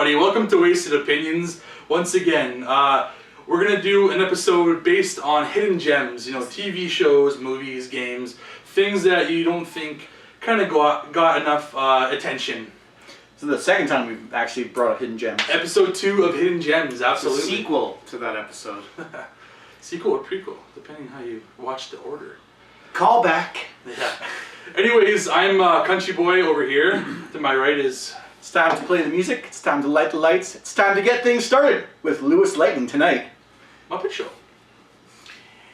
everybody. Welcome to Wasted Opinions. Once again, we're going to do an episode based on hidden gems, you know, TV shows, movies, games, things that you don't think kind of got enough attention. So the second time we've actually brought a hidden gem. Episode 2 of Hidden Gems, absolutely. It's a sequel to that episode. Sequel or prequel, depending how you watch the order. Call back. Yeah. Anyways, I'm Country Boy over here. To my right is... It's time to play the music, it's time to light the lights, it's time to get things started with LewisLightning tonight. Muppet Show.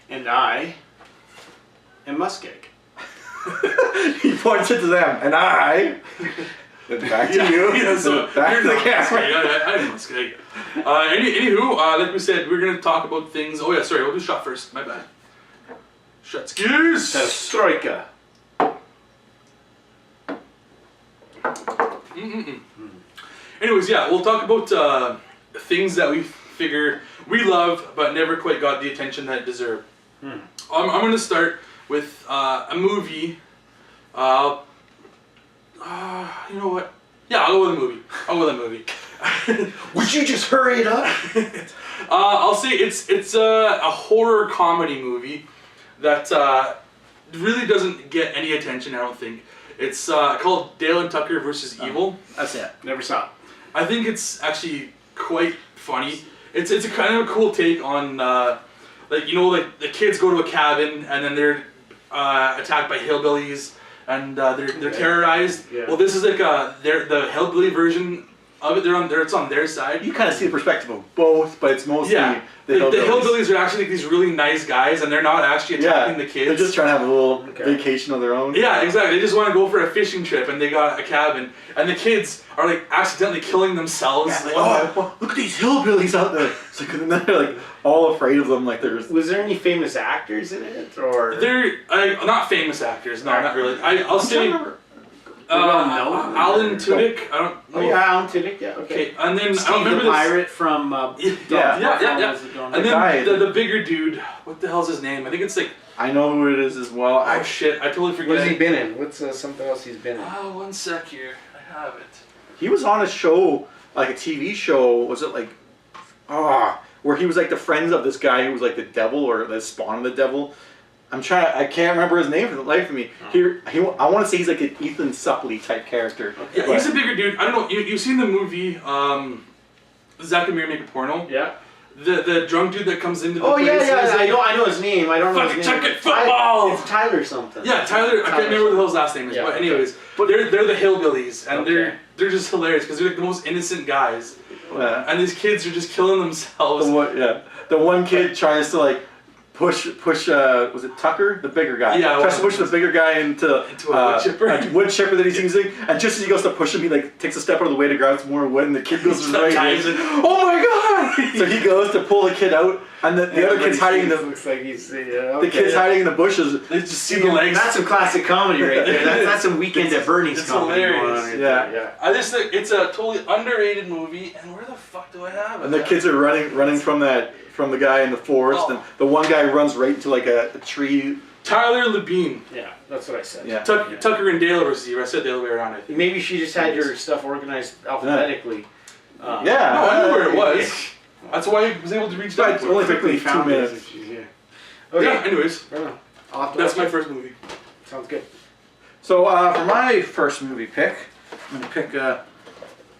And I am MussKeg. He pointed to them, and I... Back to you. Yeah, so back to the camera. I'm MussKeg. Anywho, like we said, we're going to talk about things... Oh yeah, sorry, we'll do shot first. My bad. Shot skis! Perestroika. Anyways, yeah, we'll talk about things that we figure we love but never quite got the attention that it deserved. I'm going to start with a movie. You know what? Yeah, I'll go with a movie. Would you just hurry it up? I'll say it's a horror comedy movie that really doesn't get any attention, I don't think. It's called Dale and Tucker vs. Evil. That's it. Never saw it. I think it's actually quite funny. It's a kind of a cool take on like the kids go to a cabin and then they're attacked by hillbillies and they're terrorized. Yeah. Well, this is like the hillbilly version of it. It's on their side. You kind of see the perspective of both, but it's mostly the hillbillies are actually like these really nice guys, and they're not actually attacking the kids. They're just trying to have a little vacation of their own. Yeah, exactly. They just want to go for a fishing trip, and they got a cabin, and the kids are like accidentally killing themselves. Yeah, like, oh, look at these hillbillies out there. It's like, and they're like all afraid of them. Like there's. Was there any famous actors in it, or they're not famous actors? No, not really. I'll say. Alan Tudyk. I don't know. Oh yeah, Alan Tudyk. Yeah. Okay. And then Steve I don't remember the pirate from. Yeah. And then the bigger dude. What the hell's his name? I think it's like. I know who it is as well. Oh shit! I totally forget. What has he been in? What's something else he's been in? Oh, 1 sec here. I have it. He was on a show, like a TV show. Was it like, where he was like the friends of this guy who was like the devil or the spawn of the devil. I can't remember his name for the life of me. I want to say he's like an Ethan Suplee type character. Yeah, he's a bigger dude. I don't know. You've seen the movie Zack and Miri Make a Porno? Yeah. The drunk dude that comes into the place. Yeah. I know his name. I don't know his name. Fucking check it, football! It's Tyler something. Yeah, Tyler. I can't remember what the hell his last name is. Yeah, but anyways, they're the hillbillies, and they're just hilarious because they're like the most innocent guys. And these kids are just killing themselves. The one kid tries to like push was it Tucker, the bigger guy? Yeah. Tries to push the bigger guy into a wood chipper. A wood chipper that he's using, and just as he goes to push him, he like takes a step out of the way to grab some more wood, and the kid goes right. Oh my god! So he goes to pull the kid out, and the other kid's hiding in the. Looks like he's the kid's hiding in the bushes. They just see the legs. That's some classic comedy right there. That's some Weekend at Bernie's comedy. Hilarious. Yeah. I just think it's a totally underrated movie, and where the fuck do I have it? And the kids are running from the guy in the forest, and the one guy runs right into like a tree. Tyler Labine. Yeah, that's what I said. Yeah. Tucker and Dale versus Evil. I said the other way around, I think. Maybe she just had your stuff organized alphabetically. No, I knew where it was. That's why I was able to reach that. It only took me 2 minutes. Okay. Yeah, anyways. That's my first movie. Sounds good. So for my first movie pick, I'm going to pick a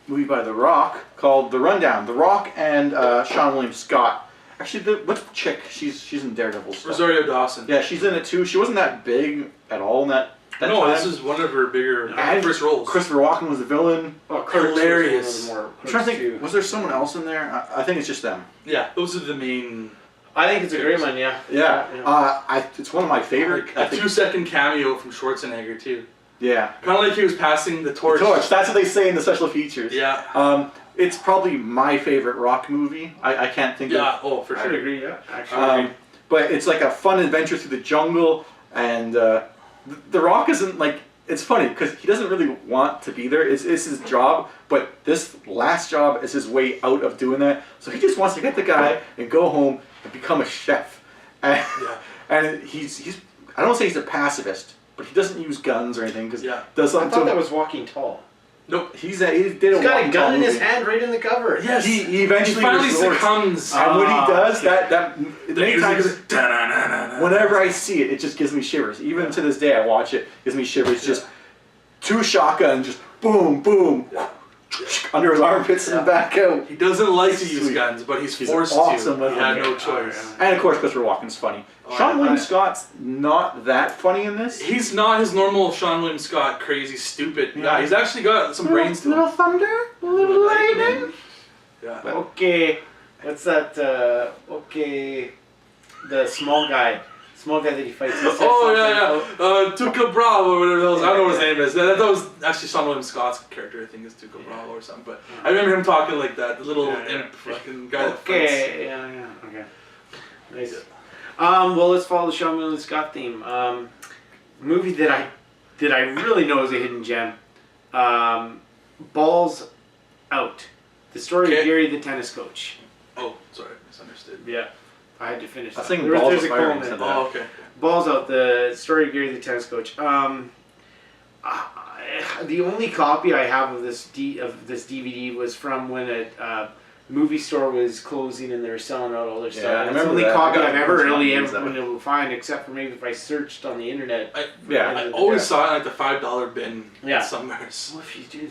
movie by The Rock called The Rundown. The Rock and Sean William Scott. Actually, what's the chick? She's in Daredevil stuff. Rosario Dawson. Yeah, she's in it too. She wasn't that big at all in that no, time. This is one of her bigger first roles. Christopher Walken was the villain. Hilarious. I'm trying to think, was there someone else in there? I think it's just them. Yeah, those are the main... I think it's a great one, yeah. It's one of my favorite. Like a 2-second cameo from Schwarzenegger too. Yeah. Kind of like he was passing the torch. That's what they say in the special features. Yeah. It's probably my favorite Rock movie. I can't think of... Yeah, oh, for sure. I agree, yeah. Actually, but it's like a fun adventure through the jungle, and The Rock isn't like... It's funny, because he doesn't really want to be there. It's his job, but this last job is his way out of doing that. So he just wants to get the guy and go home and become a chef. And he's... I don't say he's a pacifist, but he doesn't use guns or anything, because does something I thought that was Walking Tall. Nope. He did a He's got a walking gun tall in his movie. hand right in the cover. Yes. He eventually finally resorts. succumbs. And when he does, okay. that The many music times, is da-na-na-na-na. whenever I see it, it just gives me shivers. Even to this day, I watch it, gives me shivers. Just 2 shotguns, just boom, boom, under his armpits and back out. He doesn't like to use Sweet. guns, but he's He's forced awesome to. with He had them. no choice. And of course, Christopher Walken's funny. Oh, Sean yeah. William Scott's not that funny in this. He's not his normal Sean William Scott, crazy, stupid. Yeah, he's actually got some brains to Little him. thunder, little lightning. Yeah. Okay, what's that? The small guy that he fights. He says something. Tuca Bravo, or whatever that was. I don't know what his name is. That was actually Sean William Scott's character, I think, is Tuca Bravo or something. But I remember him talking like that, the little imp fucking guy that fights. Okay, okay. Nice. Well, let's follow the Sean William Scott theme. Movie that I really know is a hidden gem. Balls Out. The story of Gary the tennis coach. Oh, sorry, misunderstood. Yeah, I had to finish. I was that. thinking Balls there's of a Fire colon instead in of it. Oh, okay. Balls Out, the story of Gary the tennis coach. The only copy I have of this DVD was from when a movie store was closing and they were selling out all their stuff. Yeah, I And it's the remember only that. copy I got I've ever the really copies ever of been it. able to find, except for maybe if I searched on the internet. I always saw it in like the $5 bin somewhere. Well, if you do,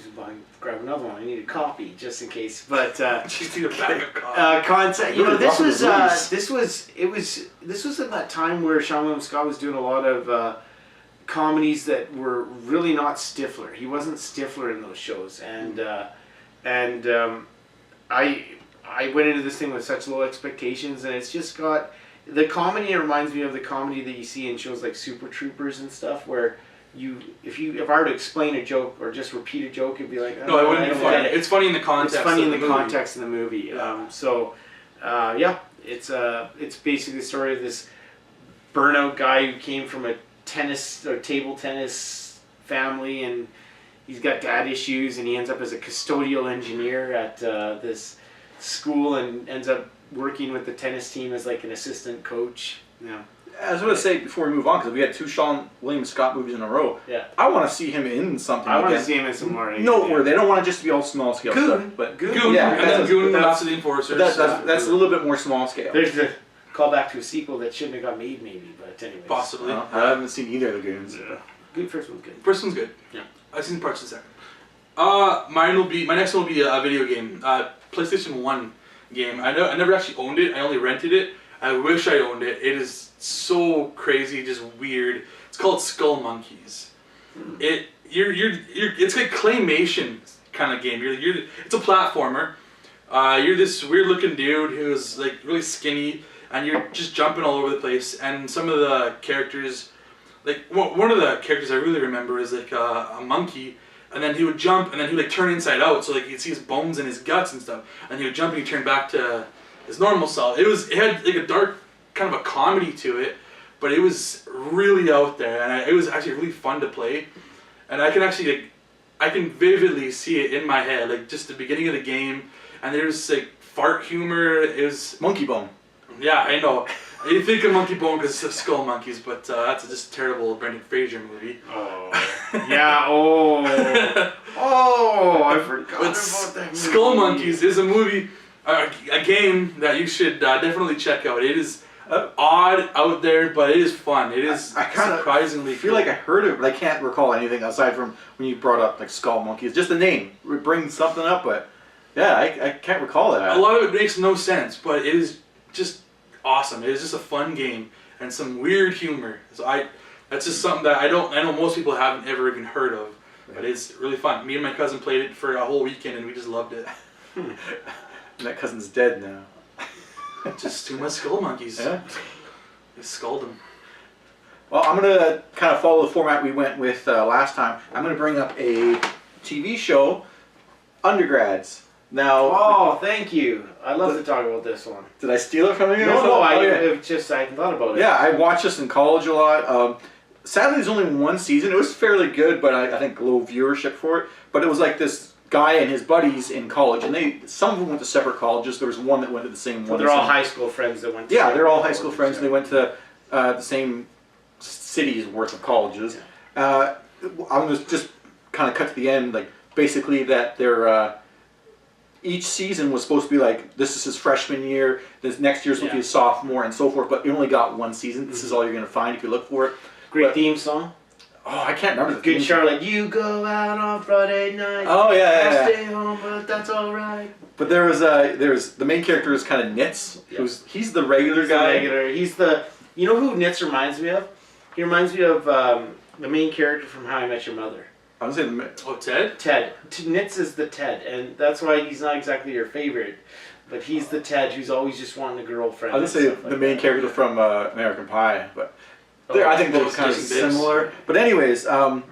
grab another one. I need a copy just in case. But Just need a bag of coffee. concept. You know, Really this rough was with this was in that time where Sean William Scott was doing a lot of comedies that were really not Stifler. He wasn't Stifler in those shows, and I went into this thing with such low expectations, and it's just got the comedy. It reminds me of the comedy that you see in shows like Super Troopers and stuff, where if I were to explain a joke or just repeat a joke, it'd be like, No, it wouldn't be don't funny. get it. It's funny in the context. It's funny in of the movie. context of the movie. Yeah. It's basically the story of this burnout guy who came from a tennis or table tennis family, and he's got dad issues, and he ends up as a custodial engineer at this school, and ends up working with the tennis team as like an assistant coach. Yeah. I was going to say before we move on, because we had 2 Sean William Scott movies in a row. Yeah. I want to see him in something. I want to again. see him in some more. Where they don't want it just to be all small scale Goon. stuff. But Goon, Yeah, and then that's- Goon that's- after the Enforcers. that's a little bit more small scale. There's the callback to a sequel that shouldn't have got made, maybe, but anyways. Possibly. I haven't seen either of the Goons. Good, first one's good. First one's good. Yeah. I've seen parts of the second. My next one will be a video game, PlayStation 1 game. I never actually owned it. I only rented it. I wish I owned it. It is so crazy, just weird. It's called Skull Monkeys. It's like claymation kind of game. It's a platformer. You're this weird looking dude who's like really skinny, and you're just jumping all over the place. And some of the characters, like one of the characters I really remember is like a monkey, and then he would jump, and then he would like turn inside out, so like you'd see his bones and his guts and stuff. And he would jump, and he'd turn back to his normal self. It had like a dark kind of a comedy to it, but it was really out there, and it was actually really fun to play. And I can vividly see it in my head, like just the beginning of the game, and there was like fart humor. It was Monkey Bone. Yeah, I know. You think of Monkey Bone because of Skull Monkeys, but that's just a terrible Brendan Fraser movie. Oh. Yeah, oh, I forgot But about that movie. Skull Monkeys is a movie, a game that you should definitely check out. It is odd, out there, but it is fun. It is I kinda surprisingly feel like I heard it, but I can't recall anything aside from when you brought up like Skull Monkeys. Just the name would bring something up, but yeah, I can't recall that. A lot of it makes no sense, but it is just awesome. It is just a fun game and some weird humor. So that's just something that I know most people haven't ever even heard of, but it's really fun. Me and my cousin played it for a whole weekend, and we just loved it. And that cousin's dead now. Just too much Skull Monkeys. Yeah. Just sculled them. Well, I'm going to kind of follow the format we went with last time. I'm going to bring up a TV show, Undergrads. Now, Oh, thank you. I'd love to talk about this one. did I steal it from you? No, I Okay. hadn't thought about it. Yeah, I watched this in college a lot. Sadly, there's only one season. It was fairly good, but I think low viewership for it. But it was like this guy and his buddies in college, and some of them went to separate colleges. There was one that went to the same So one. they're all high school friends that went to Yeah, they're all high school colleges, friends. yeah. They went to the same cities worth of colleges. I'm going to just kind of cut to the end. Like basically that they're each season was supposed to be like, this is his freshman year, this next year's supposed to be a sophomore, and so forth, but you only got one season. This is all you're going to find if you look for it. Great theme song. Oh, I can't remember the Good theme Charlotte. You go out on Friday night. Oh, yeah. I'll stay home, but that's alright. But there's the main character is kind of Nitz, he's the regular guy. He's the, you know who Nitz reminds me of? He reminds me of the main character from How I Met Your Mother. I would say Ted? Ted. Nitz is the Ted, and that's why he's not exactly your favorite, but he's the Ted who's always just wanting a girlfriend. I would say the main character from American Pie, but I think they're kind of similar. But anyways, no,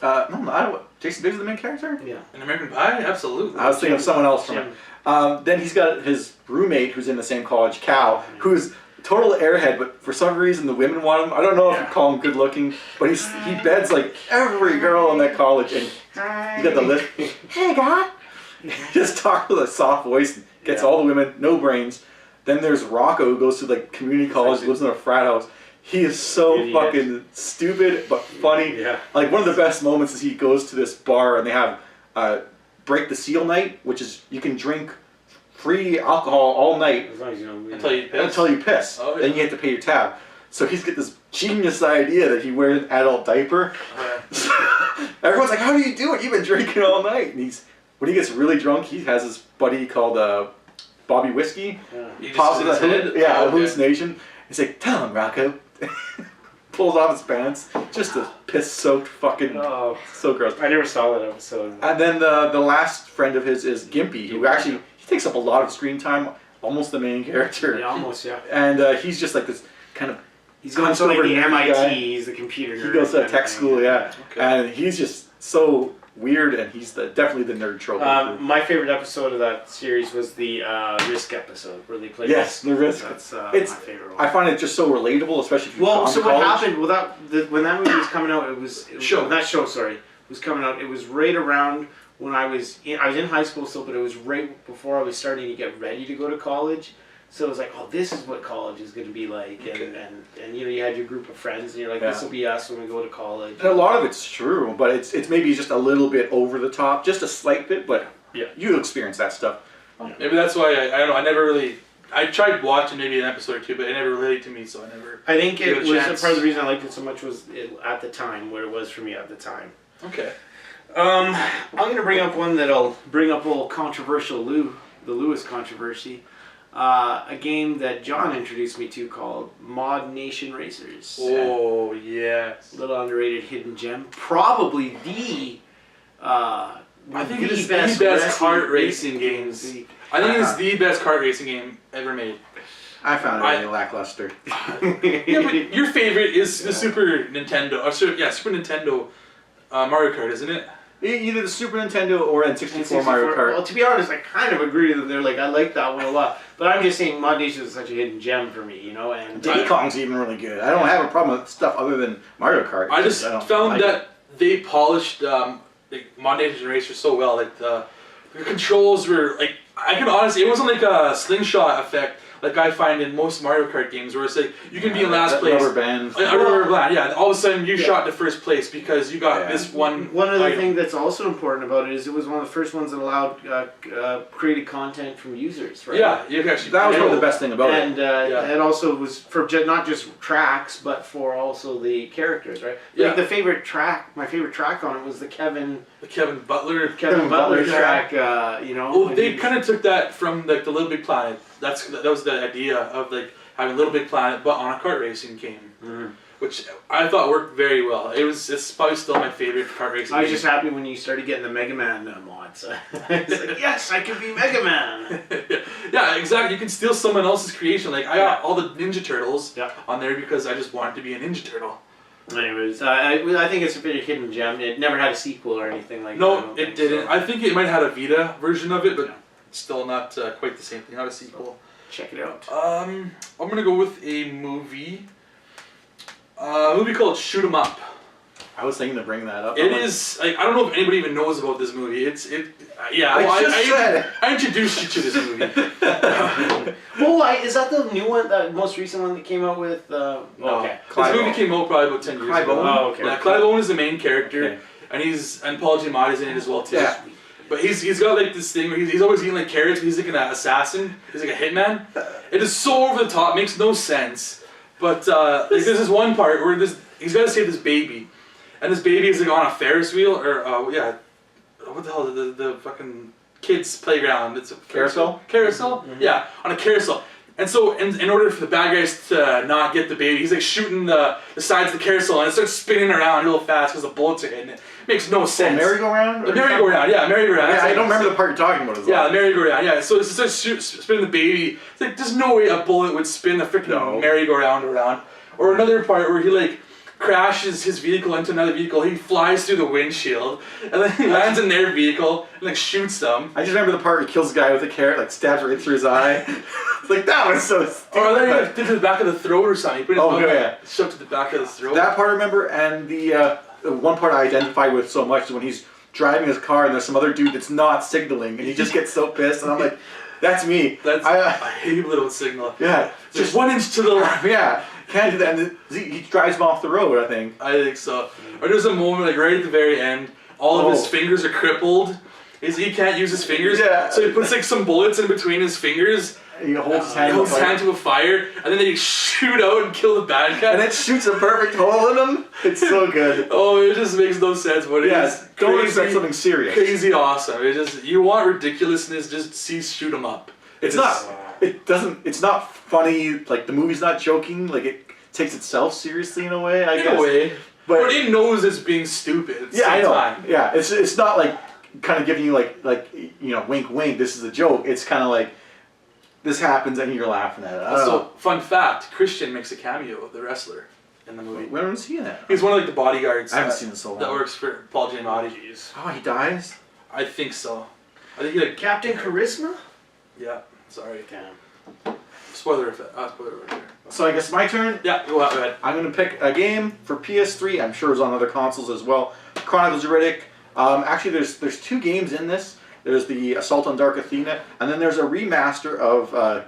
I don't. Jason Biggs is the main character? Yeah. In American Pie? Absolutely. I was thinking of someone else from it. Then he's got his roommate who's in the same college, Cal, who's total airhead, but for some reason the women want him. I don't know if you call him good looking, but he beds like every girl in that college, and he's got the list. Hey, God. He just talks with a soft voice and gets all the women, no brains. Then there's Rocco, who goes to like community college, lives in a frat house. He is so fucking stupid but funny. Yeah. Like one of the best moments is he goes to this bar and they have break the seal night, which is you can drink free alcohol all night As long as you don't until you piss. Oh, yeah. Then you have to pay your tab. So he's got this genius idea that he wears an adult diaper. Everyone's like, "How do you do it? You've been drinking all night." And when he gets really drunk, he has this buddy called Bobby Whiskey. Yeah. Pops in a hallucination. He's like, "Tell him, Rocco." Pulls off his pants, just a piss-soaked fucking, so gross. I never saw that episode. And then the last friend of his is Gimpy, who actually he takes up a lot of screen time, almost the main character. Yeah, almost, yeah. And he's just like this kind of. He's going to like the MIT. Guy. He's the computer nerd. He goes to tech school, Okay. and he's just so weird, and he's definitely the nerd trope. My favorite episode of that series was the Risk episode where they played. The Risk. That's it's my favorite one. I find it just so relatable, especially if you've gone to what college. happened when that movie was coming out? It was coming out. It was right around when I was in high school still, but it was right before I was starting to get ready to go to college. So it was like, oh, this is what college is going to be like, and you had your group of friends, and you're like, this will be us when we go to college. And a lot of it's true, but it's maybe just a little bit over the top, just a slight bit, but you experience that stuff. Maybe that's why I don't know. I never really. I tried watching maybe an episode or two, but it never related to me, so I never. I think it was part of the reason I liked it so much was at the time, what it was for me at the time. Okay. I'm going to bring up one that'll bring up a little controversial the Lewis controversy. A game that John introduced me to called Mod Nation Racers. Oh, yes. Little underrated hidden gem. Probably the I think it is the best kart racing games. I think it's the best kart racing game ever made. I found it really lackluster. Yeah, but your favorite is the Super Nintendo. Super Nintendo Mario Kart, isn't it? Either the Super Nintendo or N64 Mario Kart. Well, to be honest, I kind of agree that they're like, I like that one a lot. But I'm just saying Mod Nation is such a hidden gem for me, And Diddy Kong's even really good. I don't have a problem with stuff other than Mario Kart. I just found that they polished Mod Nation Racers so well. Like the controls were like, I can honestly, it wasn't like a slingshot effect like I find in most Mario Kart games, where it's like you can be in last place. Rubber band. All of a sudden you shot to first place because you got this one. One other thing that's also important about it is it was one of the first ones that allowed created content from users, right? Yeah, you actually. That was probably the best thing about it. And it also was for not just tracks, but for also the characters, right? Like my favorite track on it was the Kevin Butler track. Well, they kind of took that from like the Little Big Planet. That was the idea of like having Little Big Planet, but on a kart racing game, which I thought worked very well. It's probably still my favorite kart racing. I was just happy when you started getting the Mega Man mods. It's like, yes, I can be Mega Man. Yeah, exactly. You can steal someone else's creation. Like I got all the Ninja Turtles on there because I just wanted to be a Ninja Turtle. Anyways, I think it's a pretty hidden gem. It never had a sequel or anything like that. No, it didn't. So. I think it might have had a Vita version of it, but still not quite the same thing. Not a sequel. Check it out. I'm gonna go with a movie. A movie called Shoot 'Em Up. I was thinking to bring that up. It is like I don't know if anybody even knows about this movie. I introduced you to this movie. Is that the new one, the most recent one that came out with? Okay. This movie came out probably about 10 years ago. Oh, okay. Yeah, Clive Owen is the main character. Okay. and Paul Giamatti's in it as well too. Yeah. But he's got like this thing where he's always eating like carrots, but he's like an assassin. He's like a hitman. It is so over the top, makes no sense. But like there's this one part where he's got to save this baby, and this baby is like on a Ferris wheel or what the hell the fucking kids playground? It's a Carousel. Carousel. Mm-hmm. Yeah, on a carousel. And so, in order for the bad guys to not get the baby, he's like shooting the sides of the carousel, and it starts spinning around real fast because the bullets are hitting it. Makes no sense. Merry-go-round? The merry-go-round, yeah, merry-go-round. Yeah, I don't remember the part you're talking about as well. Yeah, the merry-go-round, yeah. So it starts spinning the baby. It's like, there's no way a bullet would spin the freaking merry-go-round around. Or another part where he like crashes his vehicle into another vehicle. He flies through the windshield, and then he lands in their vehicle and like shoots them. I just remember the part where he kills the guy with a carrot, like stabs right through his eye. It's like, that was so stupid. Or then he like, did to the back of the throat or something. He put his mouth shoved to the back of the throat. That part I remember, and the one part I identified with so much is when he's driving his car and there's some other dude that's not signaling, and he just gets so pissed, and I'm like, that's me. I hate little signal. Yeah. Just 1 inch to the left. Yeah. Can't do that. And he drives him off the road, I think. I think so. Or there's a moment like right at the very end, all of his fingers are crippled. He can't use his fingers. Yeah. So he puts like some bullets in between his fingers. He holds his hand to a fire, and then they shoot out and kill the bad guy. And it shoots a perfect hole in him. It's so good. Oh, it just makes no sense. But don't expect something serious. Crazy awesome. It just you want ridiculousness, just shoot 'em up. It's not funny. Like the movie's not joking. Like it takes itself seriously in a way. I guess. In a way, but it knows it's being stupid. At the same I know. Time. Yeah, it's not like kind of giving you like wink wink. This is a joke. It's kind of like. This happens and you're laughing at it. So, fun fact, Christian makes a cameo, the wrestler, in the movie. When was he in it? He's one of like the bodyguards. I haven't seen it so long. That works for Paul Giamatti. Oh, he dies? I think so. I think he like... Captain Charisma? Yeah, sorry. Damn. Spoiler effect. Spoiler right there. So I guess my turn? Yeah, go ahead. I'm going to pick a game for PS3. I'm sure it's on other consoles as well. Chronicles of Riddick. Actually, there's 2 games in this. There's the Assault on Dark Athena, and then there's a remaster of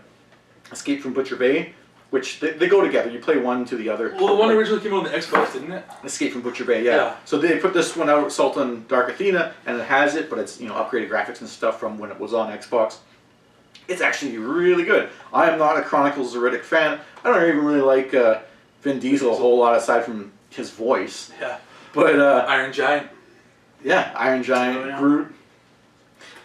Escape from Butcher Bay, which they go together. You play one to the other. Well, the one originally came out on the Xbox, didn't it? Escape from Butcher Bay, yeah. So they put this one out, Assault on Dark Athena, and it has it, but it's upgraded graphics and stuff from when it was on Xbox. It's actually really good. I am not a Chronicles of Riddick fan. I don't even really like Vin Diesel a whole lot aside from his voice. Yeah. But Iron Giant. Yeah, Iron Giant, Groot.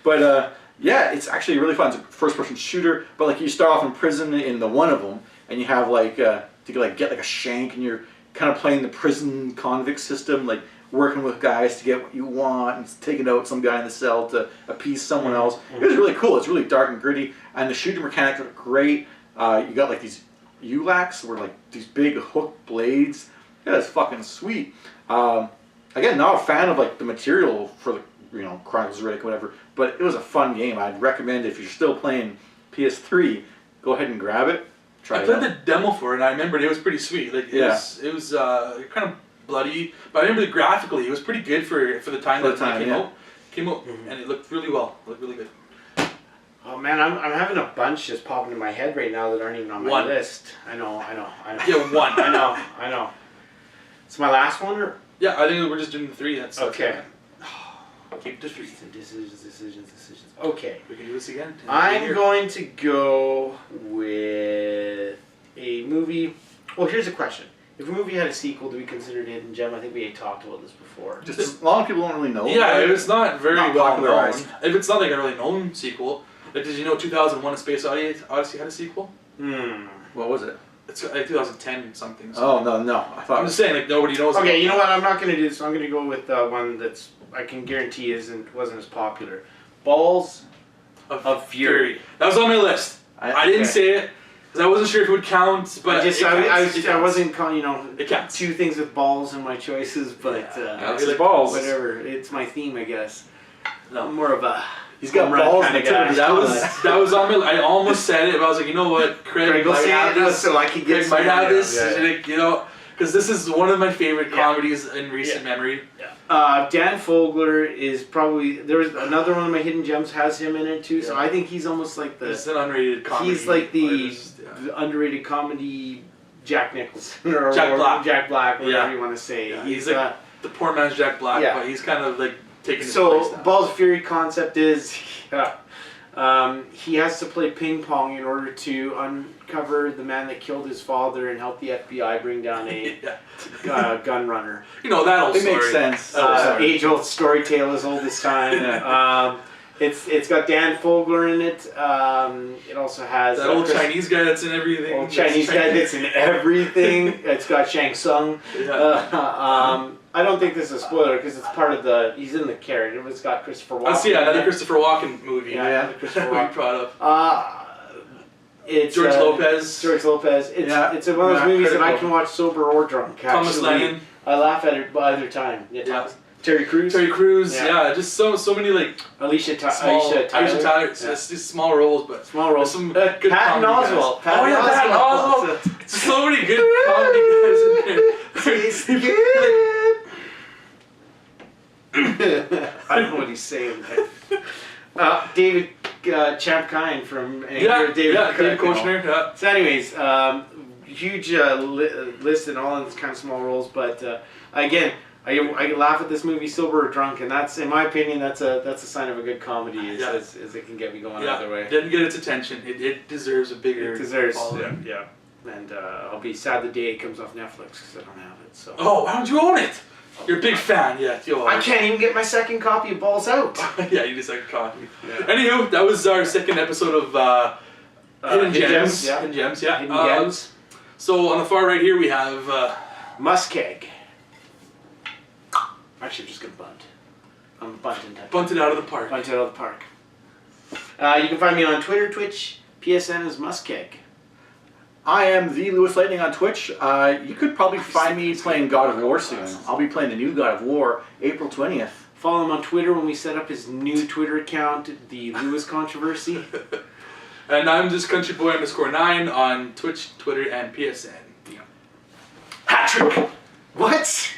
But yeah, it's actually really fun. It's a first-person shooter, but like you start off in prison in the one of them, and you have like to like get like a shank, and you're kind of playing the prison convict system, like working with guys to get what you want, and taking out some guy in the cell to appease someone else. It was really cool. It's really dark and gritty, and the shooting mechanics are great. You got like these ULACs, where like these big hooked blades. Yeah, it's fucking sweet. Again, not a fan of like the material for the Chronicles of Riddick or whatever, but it was a fun game. I'd recommend if you're still playing PS3, go ahead and grab it. I played the demo for it, and I remembered it was pretty sweet. Like it was kind of bloody, but I remember graphically it was pretty good for the time that it came out, and it looked really well. It looked really good. Oh man, I'm having a bunch just popping in my head right now that aren't even on my list. I know. Yeah, one. I know. It's my last one, or? Yeah, I think we're just doing the 3. That's okay. Keep the 3. Decisions. Okay. We can do this again. I'm going to go with a movie. Well, here's a question. If a movie had a sequel, do we consider it hidden gem? I think we had talked about this before. Just a lot of people don't really know. Yeah, it's not very well known. If it's not like a really known sequel. Like, did you know 2001: A Space Odyssey had a sequel? What was it? It's like 2010 something. Oh, no. I'm just saying, like, nobody knows. Okay, you know what? I'm not going to do this. I'm going to go with one that's, I can guarantee wasn't as popular. Balls of Fury. That was on my list. I didn't say it because I wasn't sure if it would count, but I wasn't, it counts. 2 things with balls in my choices, but like balls. Whatever. It's my theme, I guess. No, more of a. He's got balls kind of guy. That was on my. I almost said it, but I was like, you know what, Craig will say this, so I can get. Craig might have this, because this is one of my favorite comedies in recent memory. Yeah. Dan Fogler is probably there's another one of my hidden gems has him in it too. So I think he's almost like He's an underrated comedy. He's like the underrated comedy Jack Nicholson or Jack Black, whatever you want to say. Yeah, he's the poor man's Jack Black, Yeah. but he's kind of like taking his place So now. Balls of Fury concept is he has to play ping pong in order to uncover the man that killed his father and help the FBI bring down a gun runner. You know, that old It story. makes sense. Age-old story tale as old as time. It's got Dan Fogler in it. It also has That old Chinese guy that's in everything. old Chinese guy that's in everything. It's got Shang Tsung. Yeah. I don't think this is a spoiler because it's part of the. He's in the character. It's got Christopher Walken. Let's see, another Christopher Walken movie. Yeah, Christopher we Walken. brought up. It's George Lopez. George Lopez. It's one of those movies that I can watch sober or drunk. Thomas actually. Lennon. I laugh at it either time. Yeah, Yeah. Terry Crews. Terry Crews. Yeah. Yeah, just so many like Aisha Aisha Tyler. Tyler. Yeah. It's just small roles, but Small roles. Some good Patton comedy Oswalt. guys. Patton Oswalt. So many good comedy guys in He's there. good. I don't know what he's saying. David Champkine from David Koechner. Yeah. So anyways, huge list and all in kind of small roles, but again, I laugh at this movie sober or drunk, and that's, in my opinion, that's a sign of a good comedy. As it can get me going either way. Didn't get its attention. It deserves a bigger. It deserves. following. Yeah. And I'll be sad the day it comes off Netflix because I don't have it. So. Oh, why don't you own it? You're a big fan, yeah. I can't even get my second copy of Balls Out. Yeah, you just like a copy. Yeah. Anywho, that was our second episode of Hidden Gems. Yeah. Hidden Gems, yeah. Hidden Gems. So on the far right here we have MussKeg. Actually, I'm just gonna bunt. I'm bunting. Bunted out of the park. Bunted out of the park. You can find me on Twitter, Twitch. PSN is MussKeg. I am the LewisLightning on Twitch. You could probably find me playing God of War soon. I'll be playing the new God of War April 20th. Follow him on Twitter when we set up his new Twitter account, the Lewis Controversy. And I'm just CountryBoy_9 on Twitch, Twitter, and PSN. Hat trick! What?